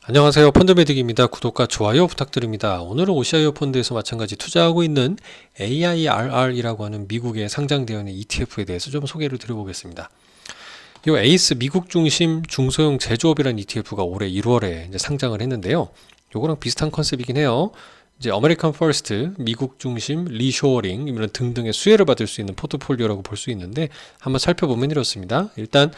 안녕하세요. 펀드매직입니다. 구독과 좋아요 부탁드립니다. 오늘은 오시아이어 펀드에서 마찬가지 투자하고 있는 AIRR이라고 하는 미국에 상장되어 있는 ETF에 대해서 좀 소개를 드려보겠습니다. 이 에이스 미국 중심 중소형 제조업이라는 ETF가 올해 1월에 이제 상장을 했는데요. 요거랑 비슷한 컨셉이긴 해요. 이제 아메리칸 퍼스트, 미국 중심, 리쇼어링 이런 등등의 수혜를 받을 수 있는 포트폴리오라고 볼 수 있는데 한번 살펴보면 이렇습니다. 일단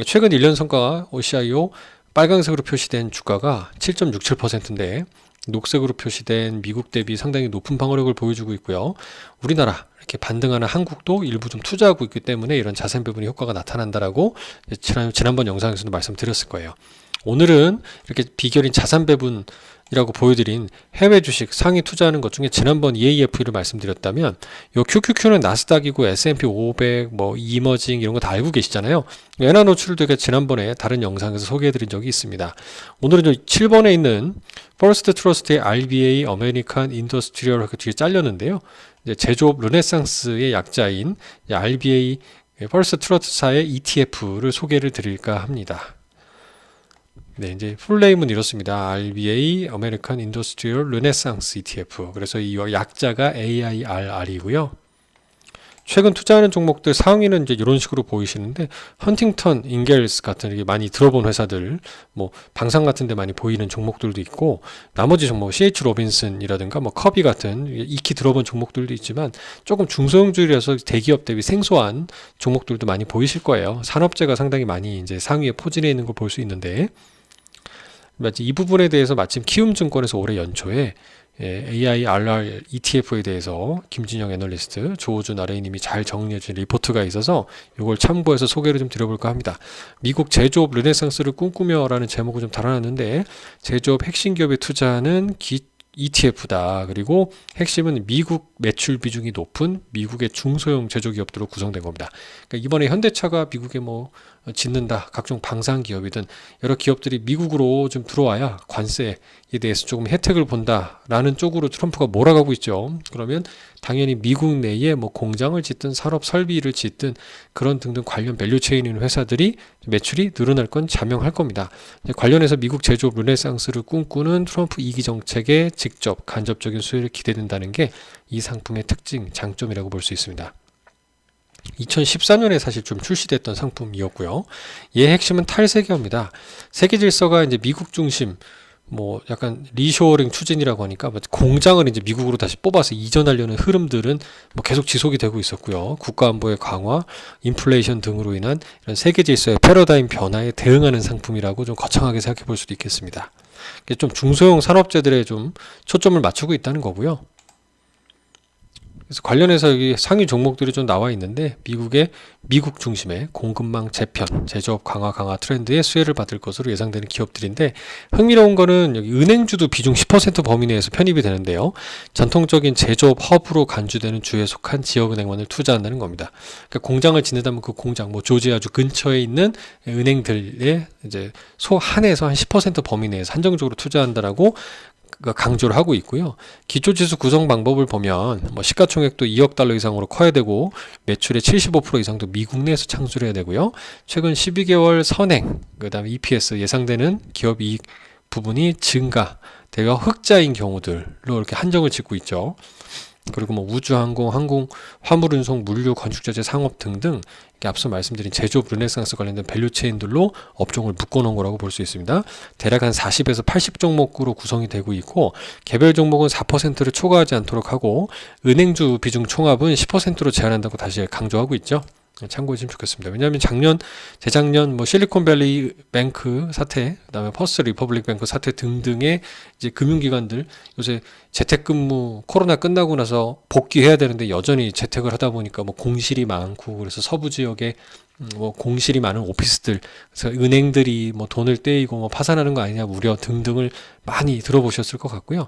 최근 1년 성과가 OCIO 빨간색으로 표시된 주가가 7.67%인데 녹색으로 표시된 미국 대비 상당히 높은 방어력을 보여주고 있고요. 우리나라 이렇게 반등하는 한국도 일부 좀 투자하고 있기 때문에 이런 자산 배분의 효과가 나타난다라고 지난번 영상에서도 말씀드렸을 거예요. 오늘은 이렇게 비결인 자산 배분이라고 보여드린 해외 주식 상위 투자하는 것 중에 지난번 EAF를 말씀드렸다면 요 QQQ는 나스닥이고 S&P 500, 뭐 이머징 이런 거 다 알고 계시잖아요. 엔화 노출도 제가 지난번에 다른 영상에서 소개해드린 적이 있습니다. 오늘은 7번에 있는 퍼스트 트러스트의 RBA 아메리칸 인더스트리얼 이렇게 뒤에 잘렸는데요. 이제 제조업 르네상스의 약자인 RBA 퍼스트 트러스트사의 ETF를 소개를 드릴까 합니다. 네, 이제 풀네임은 이렇습니다. RBA 아메리칸 인더스트리얼 르네상스 ETF. 그래서 이 약자가 AIRR이고요. 최근 투자하는 종목들 상위는 이제 이런 식으로 보이시는데 헌팅턴, 인겔스 같은 이렇게 많이 들어본 회사들, 뭐 방산 같은 데 많이 보이는 종목들도 있고 나머지 종목 CH 로빈슨이라든가 뭐 커비 같은 익히 들어본 종목들도 있지만 조금 중소형주라서 대기업 대비 생소한 종목들도 많이 보이실 거예요. 산업재가 상당히 많이 이제 상위에 포진해 있는 걸 볼 수 있는데 이 부분에 대해서 마침 키움증권에서 올해 연초에 AIRR ETF에 대해서 김진영 애널리스트, 조호준 RA님이 잘 정리해준 리포트가 있어서 이걸 참고해서 소개를 좀 드려볼까 합니다. 미국 제조업 르네상스를 꿈꾸며라는 제목을 좀 달아놨는데 제조업 핵심 기업에 투자하는 ETF다. 그리고 핵심은 미국 매출 비중이 높은 미국의 중소형 제조기업들로 구성된 겁니다. 그러니까 이번에 현대차가 미국에 뭐 짓는다. 각종 방산 기업이든 여러 기업들이 미국으로 좀 들어와야 관세에 대해서 조금 혜택을 본다라는 쪽으로 트럼프가 몰아가고 있죠. 그러면 당연히 미국 내에 뭐 공장을 짓든 산업 설비를 짓든 그런 등등 관련 밸류체인 있는 회사들이 매출이 늘어날 건 자명할 겁니다. 관련해서 미국 제조업 르네상스를 꿈꾸는 트럼프 2기 정책에 직접 간접적인 수혜를 기대된다는 게 이 상품의 특징, 장점이라고 볼 수 있습니다. 2014년에 사실 좀 출시됐던 상품이었고요. 얘의 핵심은 탈세계화입니다. 세계 질서가 이제 미국 중심, 뭐 약간 리쇼어링 추진이라고 하니까 공장을 이제 미국으로 다시 뽑아서 이전하려는 흐름들은 뭐 계속 지속이 되고 있었고요. 국가안보의 강화, 인플레이션 등으로 인한 이런 세계 질서의 패러다임 변화에 대응하는 상품이라고 좀 거창하게 생각해 볼 수도 있겠습니다. 좀 중소형 산업재들에 좀 초점을 맞추고 있다는 거고요. 그래서 관련해서 여기 상위 종목들이 좀 나와 있는데 미국 중심의 공급망 재편, 제조업 강화 트렌드에 수혜를 받을 것으로 예상되는 기업들인데 흥미로운 거는 여기 은행주도 비중 10% 범위 내에서 편입이 되는데요. 전통적인 제조업 허브로 간주되는 주에 속한 지역은행만을 투자한다는 겁니다. 그러니까 공장을 짓는다면 그 공장, 뭐 조지아주 근처에 있는 은행들에 이제 한해서 한 10% 범위 내에서 한정적으로 투자한다라고 강조를 하고 있고요. 기초지수 구성 방법을 보면 뭐 시가총액도 2억 달러 이상으로 커야 되고 매출의 75% 이상도 미국 내에서 창출해야 되고요. 최근 12개월 선행, 그다음에 EPS 예상되는 기업 이익 부분이 증가, 대거 흑자인 경우들로 이렇게 한정을 짓고 있죠. 그리고 뭐 우주항공, 항공, 화물운송, 물류, 건축자재, 상업 등등 앞서 말씀드린 제조업 르네상스 관련된 밸류체인들로 업종을 묶어놓은 거라고 볼 수 있습니다. 대략 한 40에서 80 종목으로 구성이 되고 있고 개별 종목은 4%를 초과하지 않도록 하고 은행주 비중 총합은 10%로 제한한다고 다시 강조하고 있죠. 참고해 주시면 좋겠습니다. 왜냐하면 재작년 뭐 실리콘밸리 뱅크 사태, 그다음에 퍼스트 리퍼블릭 뱅크 사태 등등의 이제 금융기관들 요새 재택근무 코로나 끝나고 나서 복귀해야 되는데 여전히 재택을 하다 보니까 뭐 공실이 많고 그래서 서부 지역에 뭐 공실이 많은 오피스들, 그래서 은행들이 뭐 돈을 떼이고 뭐 파산하는 거 아니냐 우려 등등을 많이 들어보셨을 것 같고요.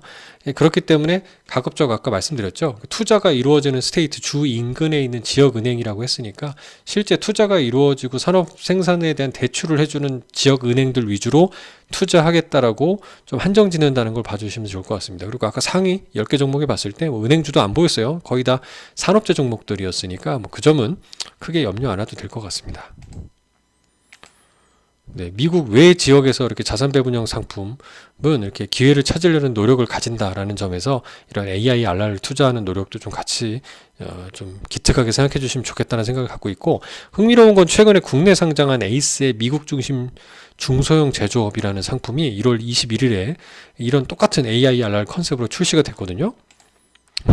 그렇기 때문에 가급적 아까 말씀드렸죠. 투자가 이루어지는 스테이트 주 인근에 있는 지역 은행이라고 했으니까 실제 투자가 이루어지고 산업 생산에 대한 대출을 해주는 지역 은행들 위주로 투자하겠다라고 좀 한정 짓는다는 걸 봐주시면 좋을 것 같습니다. 그리고 아까 상위 10개 종목에 봤을 때 뭐 은행주도 안 보였어요. 거의 다 산업재 종목들이었으니까 뭐 그 점은 크게 염려 안 해도 될 것 같습니다. 네, 미국 외 지역에서 이렇게 자산 배분형 상품은 이렇게 기회를 찾으려는 노력을 가진다라는 점에서 이런 AIRR을 투자하는 노력도 좀 같이 좀 기특하게 생각해 주시면 좋겠다는 생각을 갖고 있고, 흥미로운 건 최근에 국내 상장한 에이스의 미국 중심 중소형 제조업이라는 상품이 1월 21일에 이런 똑같은 AIRR 컨셉으로 출시가 됐거든요.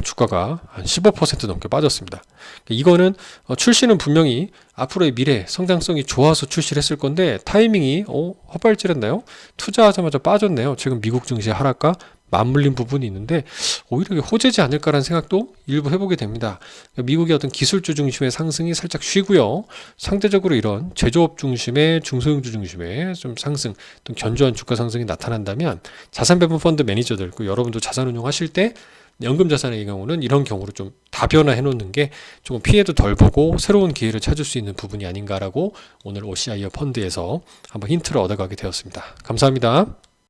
주가가 한 15% 넘게 빠졌습니다. 이거는 출시는 분명히 앞으로의 미래 성장성이 좋아서 출시를 했을 건데 타이밍이 헛발질했나요? 투자하자마자 빠졌네요. 지금 미국 증시 하락과 맞물린 부분이 있는데 오히려 호재지 않을까라는 생각도 일부 해보게 됩니다. 미국의 어떤 기술주 중심의 상승이 살짝 쉬고요. 상대적으로 이런 제조업 중심의 중소형주 중심의 좀 상승, 또 견조한 주가 상승이 나타난다면 자산 배분 펀드 매니저들, 여러분도 자산 운용하실 때 연금 자산의 경우는 이런 경우로 좀 다변화해 놓는 게 조금 피해도 덜 보고 새로운 기회를 찾을 수 있는 부분이 아닌가라고 오늘 OCIO 펀드에서 한번 힌트를 얻어가게 되었습니다. 감사합니다.